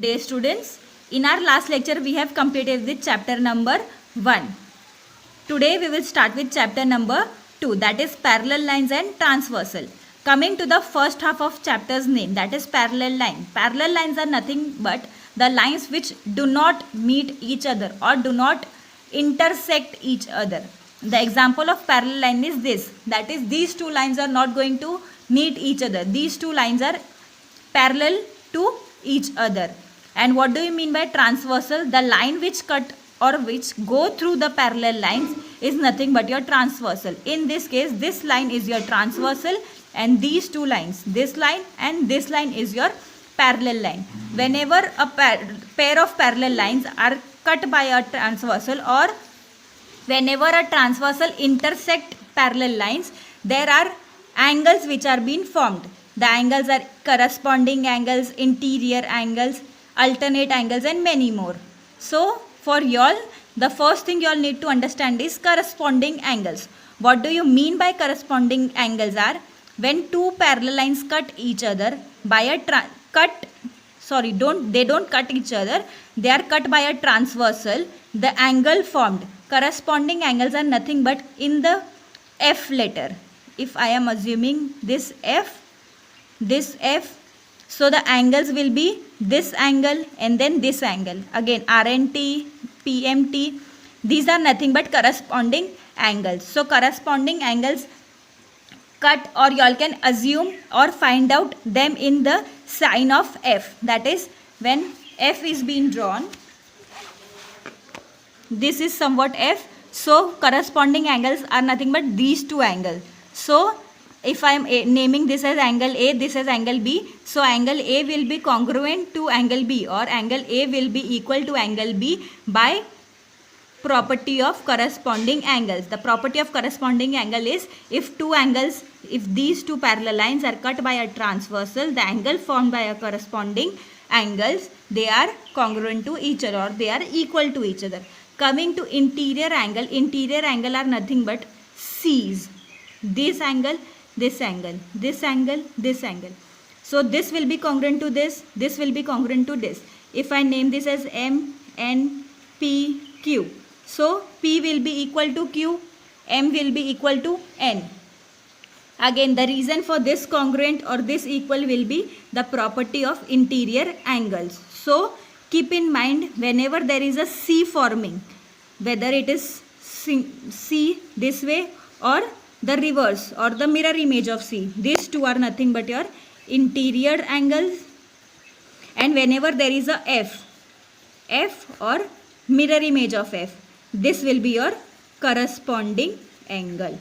Dear students, in our last lecture we have completed with chapter number 1. Today we will start with chapter number 2, that is parallel lines and transversal. Coming to the first half of chapter's name, that is parallel line. Parallel lines are nothing but the lines which do not meet each other or do not intersect each other. The example of parallel line is this, that is these two lines are not going to meet each other. These two lines are parallel to each other. And what do you mean by transversal? The line which cut or which go through the parallel lines is nothing but your transversal. In this case, this line is your transversal and these two lines, this line and this line is your parallel line. Whenever a pair of parallel lines are cut by a transversal or whenever a transversal intersect parallel lines, there are angles which are being formed. The angles are corresponding angles, interior angles, alternate angles and many more. So for y'all, the first thing y'all need to understand is corresponding angles. What do you mean by corresponding angles are? When two parallel lines cut each other by a they don't cut each other, they are cut by a transversal, the angle formed. Corresponding angles are nothing but in the F letter. If I am assuming this F, so the angles will be this angle and then this angle. Again RNT, PMT, these are nothing but corresponding angles. So corresponding angles cut, or you all can assume or find out them in the sign of F. That is, when F is being drawn, this is somewhat F. So corresponding angles are nothing but these two angles. So if I am naming this as angle A, this as angle B, so angle A will be congruent to angle B, or angle A will be equal to angle B by property of corresponding angles. The property of corresponding angle is if these two parallel lines are cut by a transversal, the angle formed by a corresponding angles, they are congruent to each other or they are equal to each other. Coming to interior angle are nothing but C's. This angle, this angle, this angle, this angle. So this will be congruent to this will be congruent to this. If I name this as M, N, P, Q. So P will be equal to Q, M will be equal to N. Again, the reason for this congruent or this equal will be the property of interior angles. So keep in mind, whenever there is a C forming, whether it is C this way or the reverse or the mirror image of C, these two are nothing but your interior angles. And whenever there is a F or mirror image of F, this will be your corresponding angle.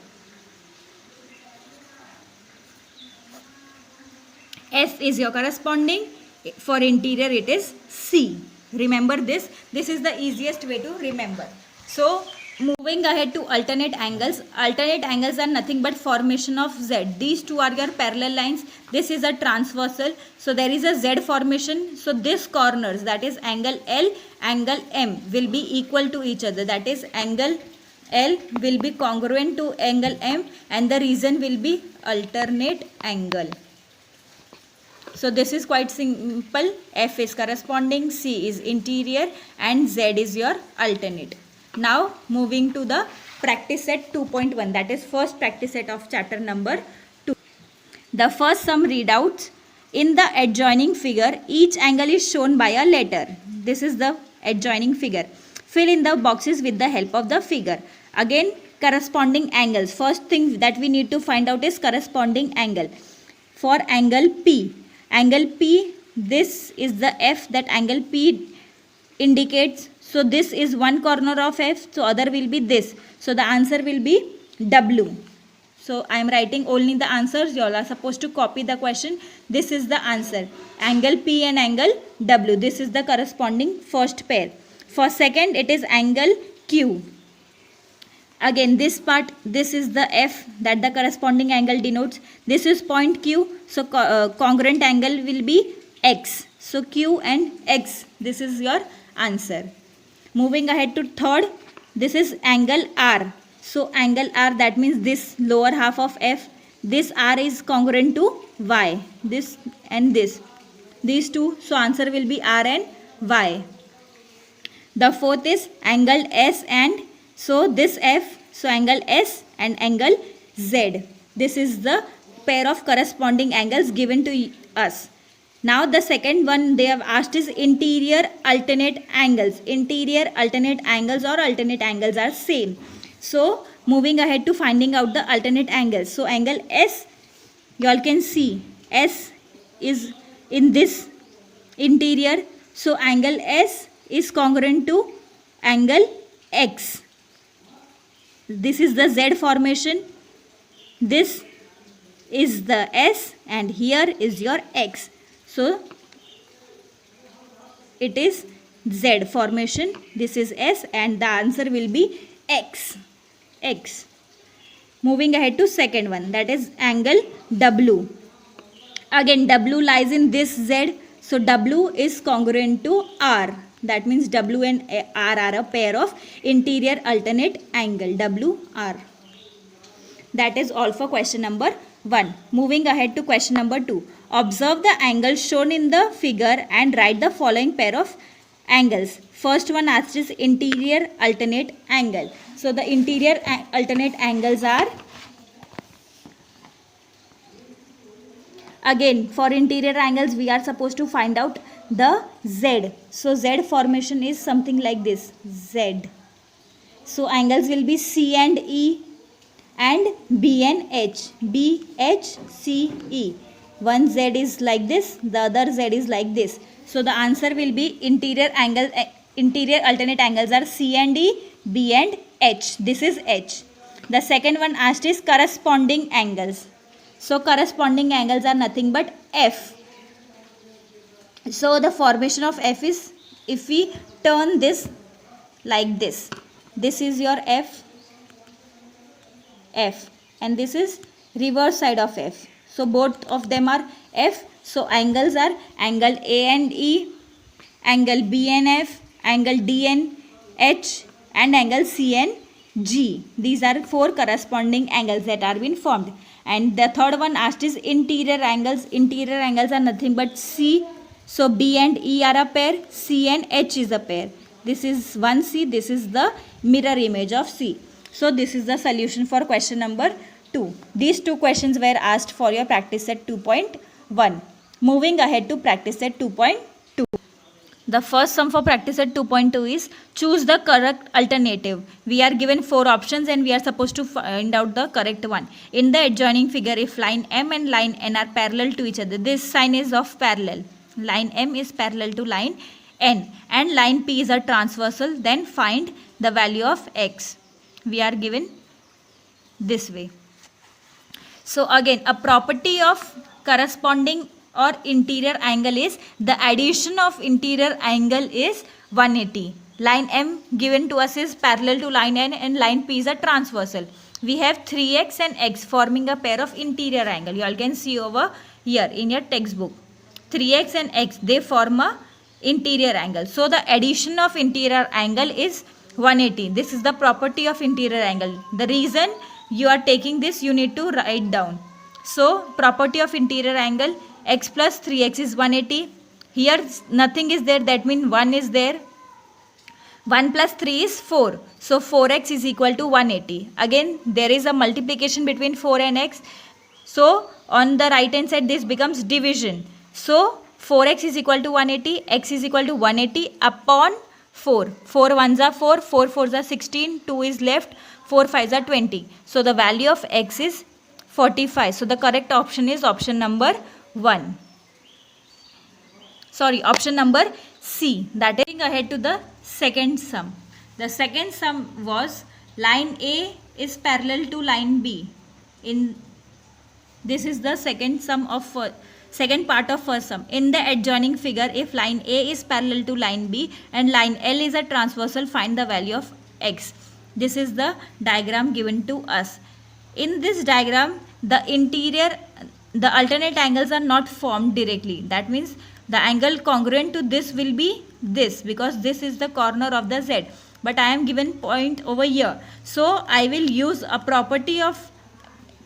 F is your corresponding, for interior it is C. Remember this is the easiest way to remember. So moving ahead to alternate angles are nothing but formation of Z. These two are your parallel lines, this is a transversal, so there is a Z formation. So this corners, that is angle L, angle M will be equal to each other, that is angle L will be congruent to angle M and the reason will be alternate angle. So this is quite simple. F is corresponding, C is interior and Z is your alternate. Now moving to the practice set 2.1, that is first practice set of chapter number 2. The first sum readouts. In the adjoining figure, each angle is shown by a letter. This is the adjoining figure. Fill in the boxes with the help of the figure. Again, corresponding angles. First thing that we need to find out is corresponding angle. For angle P, this is the F that angle P indicates. So this is one corner of F, so other will be this. So the answer will be W. So I am writing only the answers. You all are supposed to copy the question. This is the answer. Angle P and angle W. This is the corresponding first pair. For second, it is angle Q. Again, this part, this is the F that the corresponding angle denotes. This is point Q. So congruent angle will be X. So Q and X. This is your answer. Moving ahead to third, this is angle R. So angle R, that means this lower half of F. This R is congruent to Y. This and this. these two, so answer will be R and Y. The fourth is angle S and so this F, so angle S and angle Z. This is the pair of corresponding angles given to us. Now the second one they have asked is interior alternate angles. Interior alternate angles or alternate angles are same. So moving ahead to finding out the alternate angles. So angle S, you all can see S is in this interior. So angle S is congruent to angle X. This is the Z formation. This is the S and here is your X. So it is Z formation. This is S and the answer will be X. X. Moving ahead to second one, that is angle W. Again W lies in this Z. So W is congruent to R. That means W and R are a pair of interior alternate angle. WR. That is all for question number 1. Moving ahead to question number 2. Observe the angles shown in the figure and write the following pair of angles. First one asked is interior alternate angle. So the interior alternate angles are, again for interior angles we are supposed to find out the Z. So Z formation is something like this, Z. So angles will be C and E and B and H. B, H, C, E. One Z is like this, the other Z is like this. So the answer will be interior alternate angles are C and E, B and H. This is H. The second one asked is corresponding angles. So corresponding angles are nothing but F. So the formation of F is, if we turn this like this, this is your F, F, and this is reverse side of F. So both of them are F. So angles are angle A and E, angle B and F, angle D and H, and angle C and G. These are 4 corresponding angles that are being formed. And the third one asked is interior angles. Interior angles are nothing but C. So B and E are a pair, C and H is a pair. This is one C, this is the mirror image of C. So this is the solution for question number 2. These 2 questions were asked for your practice set 2.1. Moving ahead to practice set 2.2. The first sum for practice set 2.2 is choose the correct alternative. We are given 4 options and we are supposed to find out the correct one. In the adjoining figure, if line M and line N are parallel to each other, this sign is of parallel. Line M is parallel to line N and line P is a transversal, then find the value of X. We are given this way. So again, a property of corresponding or interior angle is the addition of interior angle is 180. Line M given to us is parallel to line N and line P is a transversal. We have 3x and x forming a pair of interior angle. You all can see over here in your textbook. 3x and x, they form a interior angle. So the addition of interior angle is 180. This is the property of interior angle. The reason you are taking this, you need to write down. So property of interior angle, x plus 3x is 180. Here nothing is there, that means 1 is there. 1 plus 3 is 4. So 4x is equal to 180. Again there is a multiplication between 4 and x. So on the right hand side this becomes division. So 4x is equal to 180, x is equal to 180 upon 4. 4 1s are 4, 4 4s are 16, 2 is left, 4 5s are 20. So the value of x is 45. So the correct option is option number 1. Sorry, option number C. That is going ahead to the second sum. The second sum was line A is parallel to line B. This is the second sum of second part of first sum. In the adjoining figure, if line A is parallel to line B and line L is a transversal, find the value of x. This is the diagram given to us. In this diagram, the alternate angles are not formed directly. That means the angle congruent to this will be this, because this is the corner of the Z. But I am given point over here. So I will use a property of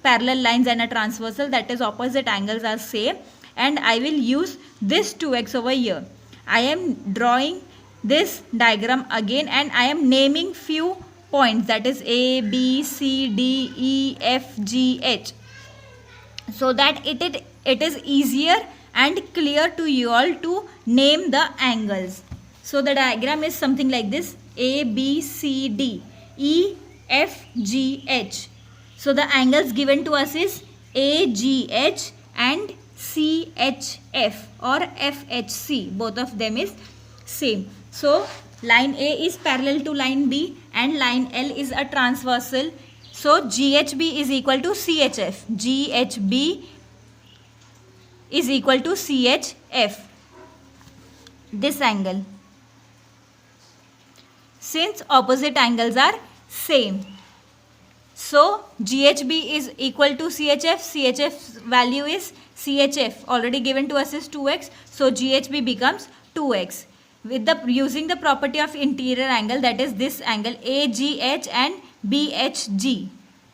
parallel lines and a transversal, that is opposite angles are same. and I will use this 2x over here. I am drawing this diagram again and I am naming few points, that is A, B, C, D, E, F, G, H, so that it is easier and clear to you all to name the angles. So the diagram is something like this: A, B, C, D, E, F, G, H. So the angles given to us is AGH and CHF or FHC. Both of them is same. So line A is parallel to line B and line L is a transversal. So GHB is equal to CHF. GHB is equal to CHF. This angle. Since opposite angles are same. So GHB is equal to CHF. CHF's value is CHF. Already given to us is 2x. So GHB becomes 2x. With the using the property of interior angle, that is this angle AGH and BHG.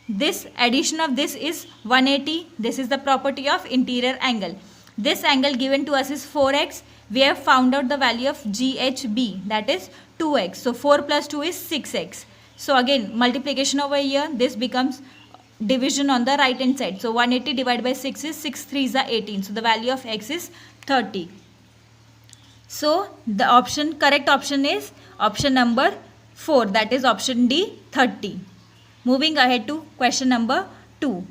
This addition of this is 180. This is the property of interior angle. This angle given to us is 4x. We have found out the value of GHB, that is 2x. So 4 plus 2 is 6x. So again multiplication over here, this becomes division on the right hand side. So 180 divided by 6 is 6 3s are 18. So the value of x is 30. So the correct option is option number 4, that is option D, 30. Moving ahead to question number 2.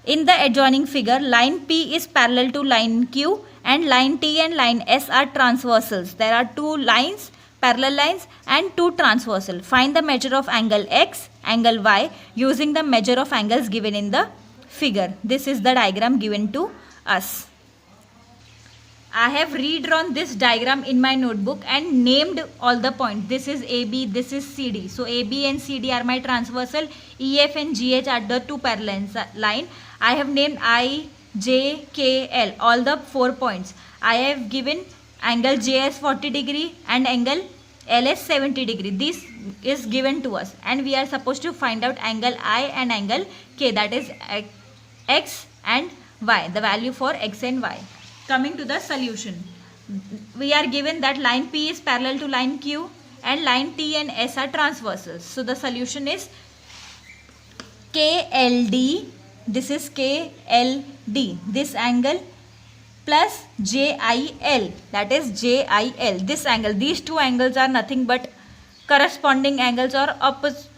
In the adjoining figure, line P is parallel to line Q and line T and line S are transversals. There are two lines, parallel lines and two transversal. Find the measure of angle X, angle Y using the measure of angles given in the figure. This is the diagram given to us. I have redrawn this diagram in my notebook and named all the points. This is AB, this is CD. So AB and CD are my transversal. EF and GH are the two parallel line. I have named I, J, K, L, all the 4 points. I have given angle J as 40 degree and angle L as 70 degree. This is given to us and we are supposed to find out angle I and angle K, that is X and Y, the value for X and Y. Coming to the solution, we are given that line P is parallel to line Q and line T and S are transversals. So the solution is KLD, this is KLD, this angle plus JIL, that is JIL, this angle. These two angles are nothing but corresponding angles or opposite.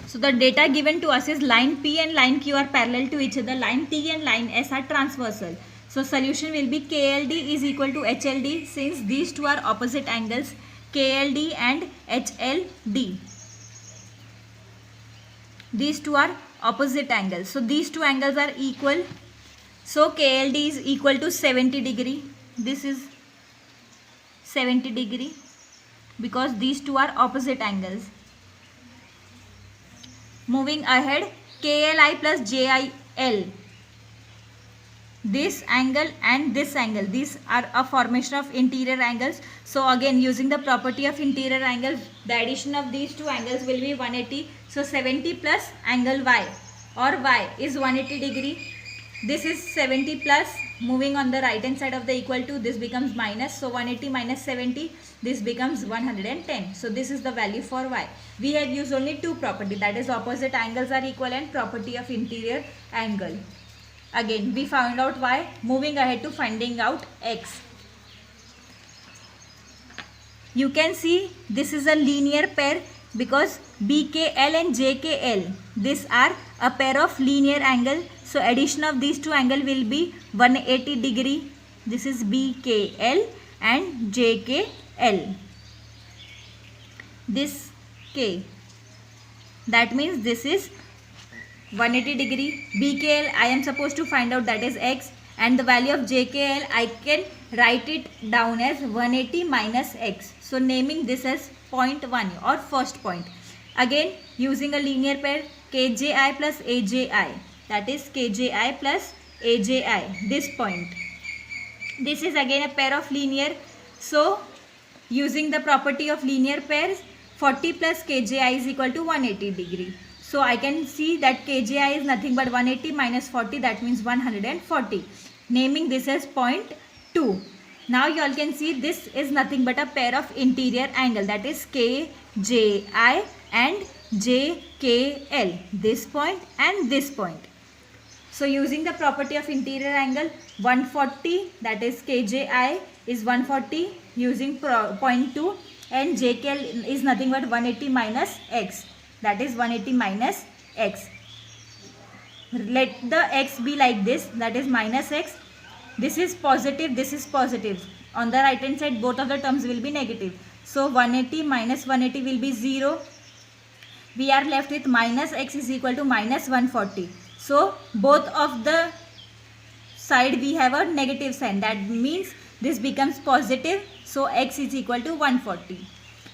So the data given to us is line P and line Q are parallel to each other. Line T and line S are transversal. So solution will be KLD is equal to HLD, since these two are opposite angles, KLD and HLD. These two are opposite angles. So these two angles are equal. So KLD is equal to 70 degree. This is 70 degree because these two are opposite angles. Moving ahead, KLI plus JIL. This angle and this angle, these are a formation of interior angles. So again, using the property of interior angles, the addition of these two angles will be 180. So 70 plus angle Y or Y is 180 degree. This is 70 plus, moving on the right hand side of the equal to, this becomes minus. So 180 minus 70, this becomes 110. So this is the value for Y. We have used only two property, that is opposite angles are equal and property of interior angle. Again, we found out Y. Moving ahead to finding out X. You can see this is a linear pair because BKL and JKL, these are a pair of linear angle. So addition of these two angle will be 180 degree. This is BKL and JKL. This K. That means this is 180 degree. BKL I am supposed to find out, that is X, and the value of JKL I can write it down as 180 minus X. So naming this as point 1 or first point. Again using a linear pair, KJI plus AJI, that is KJI plus AJI, this point. This is again a pair of linear. So using the property of linear pairs, 40 plus kji is equal to 180 degree. So I can see that kji is nothing but 180 minus 40, that means 140. Naming this as point 2. Now you all can see this is nothing but a pair of interior angle, that is kji and jkl, this point and this point. So using the property of interior angle, 140, that is kji is 140 using point 2, and jkl is nothing but 180 minus x, that is 180 minus x. Let the x be like this, that is minus x. This is positive, this is positive. On the right hand side both of the terms will be negative. So 180 minus 180 will be 0. We are left with minus x is equal to minus 140. So both of the side we have a negative sign, that means this becomes positive. So x is equal to 140.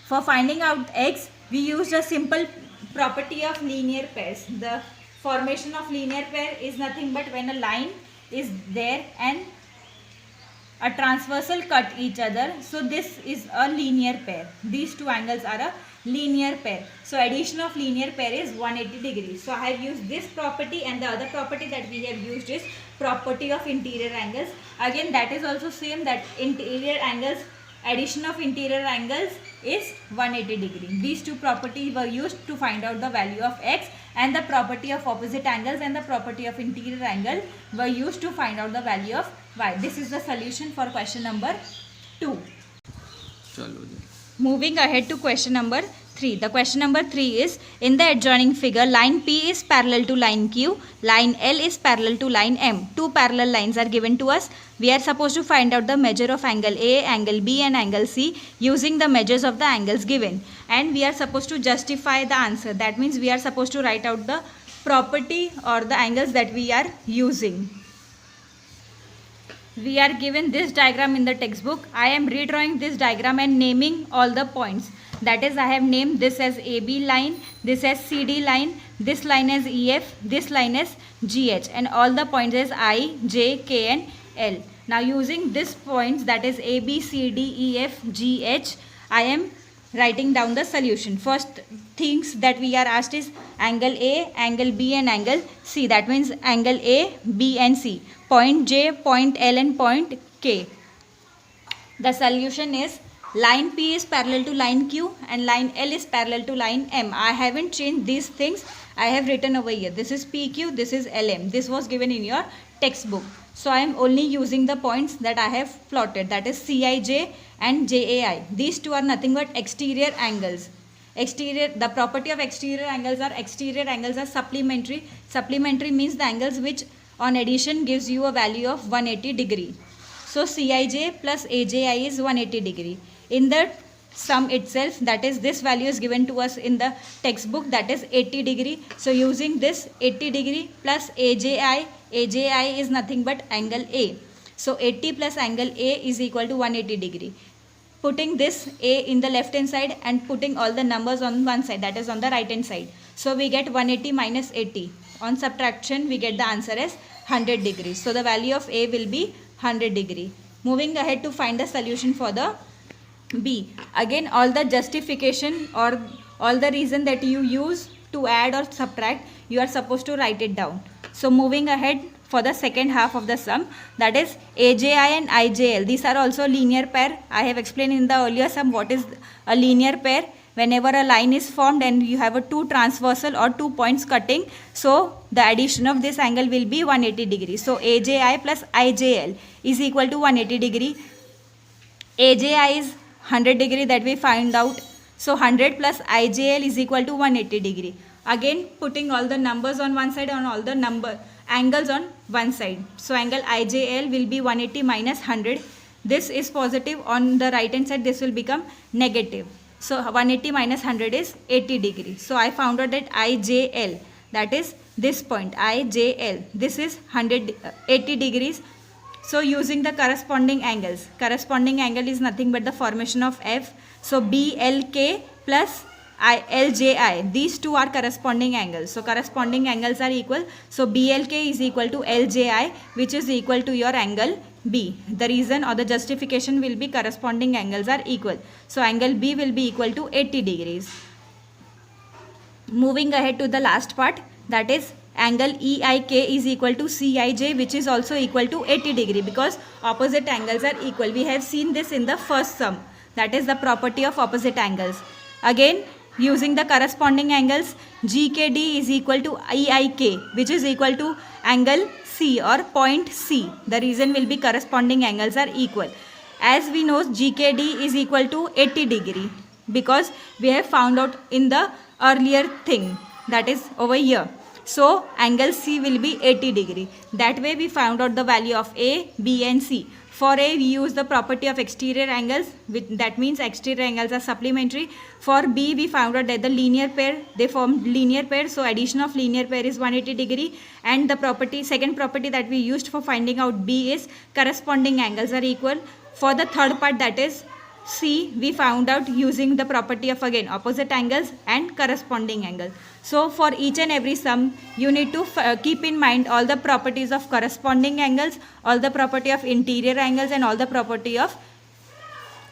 For finding out x, we used a simple property of linear pairs. The formation of linear pair is nothing but when a line is there and a transversal cut each other. So this is a linear pair. These two angles are a linear pair. So addition of linear pair is 180 degrees. So I have used this property, and the other property that we have used is property of interior angles. Again that is also same, that interior angles, addition of interior angles is 180 degree. These two properties were used to find out the value of x, and the property of opposite angles and the property of interior angle were used to find out the value of y. This is the solution for question number 2. Moving ahead to question number 3. The question number 3 is, in the adjoining figure, line P is parallel to line Q, line L is parallel to line M. Two parallel lines are given to us. We are supposed to find out the measure of angle A, angle B and angle C using the measures of the angles given. And we are supposed to justify the answer. That means we are supposed to write out the property or the angles that we are using. We are given this diagram in the textbook. I am redrawing this diagram and naming all the points. That is, I have named this as AB line, this as CD line, this line as EF, this line as GH, and all the points as I, J, K and L. Now using these points, that is A, B, C, D, E, F, G, H, I am writing down the solution. First things that we are asked is angle A, angle B and angle C. That means angle A, B and C. Point J, point L and point K. The solution is line P is parallel to line Q and line L is parallel to line M. I haven't changed these things. I have written over here. This is PQ, this is LM. This was given in your textbook. So I am only using the points that I have plotted, that is CIJ and JAI. These two are nothing but exterior angles. The property of exterior angles are supplementary. Supplementary means the angles which on addition gives you a value of 180 degree. So Cij plus AJI is 180 degree. In the sum itself, that is this value is given to us in the textbook, that is 80 degree. So using this 80 degree plus AJI is nothing but angle A. So 80 plus angle A is equal to 180 degree. Putting this A in the left hand side and putting all the numbers on one side, that is on the right hand side. So we get 180 minus 80. On subtraction, we get the answer as 100 degrees. So the value of A will be 100 degree. Moving ahead to find the solution for the B. Again, all the justification or all the reason that you use to add or subtract, you are supposed to write it down. So moving ahead for the second half of the sum, that is AJI and IJL. These are also linear pair. I have explained in the earlier sum what is a linear pair. Whenever a line is formed and you have a two transversal or 2 points cutting, so the addition of this angle will be 180 degrees. So AJI plus IJL is equal to 180 degree. AJI is 100 degree that we find out. So 100 plus IJL is equal to 180 degree. Again putting all the numbers on one side and all the angles on one side. So angle IJL will be 180 minus 100. This is positive. On the right hand side this will become negative. So 180 minus 100 is 80 degrees. So I found out that IJL, that is this point IJL, this is 80 degrees. So using the corresponding angles, corresponding angle is nothing but the formation of F. So BLK plus LJI, these two are corresponding angles. So corresponding angles are equal. So BLK is equal to LJI, which is equal to your angle B. The reason or the justification will be corresponding angles are equal. So angle B will be equal to 80 degrees. Moving ahead to the last part, that is angle EIK is equal to CIJ, which is also equal to 80 degree because opposite angles are equal. We have seen this in the first sum, that is the property of opposite angles. Again, using the corresponding angles, GKD is equal to EIK, which is equal to angle C or point C. The reason will be corresponding angles are equal. As we know, GKD is equal to 80 degree because we have found out in the earlier thing, that is over here. So angle C will be 80 degree. That way we found out the value of A, B and C. For A, we use the property of exterior angles, that means exterior angles are supplementary. For B, we found out that the linear pair, they form linear pair, so addition of linear pair is 180 degree. And the property, second property that we used for finding out B is corresponding angles are equal. For the third part, that is C, we found out using the property of again opposite angles and corresponding angles. So for each and every sum, you need to keep in mind all the properties of corresponding angles, all the property of interior angles and all the property of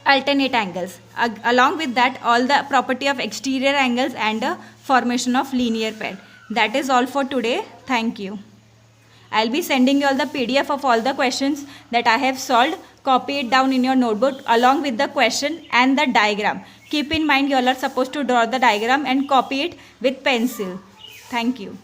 alternate angles. Along with that, all the property of exterior angles and formation of linear pair. That is all for today. Thank you. I'll be sending you all the PDF of all the questions that I have solved. Copy it down in your notebook along with the question and the diagram. Keep in mind you all are supposed to draw the diagram and copy it with pencil. Thank you.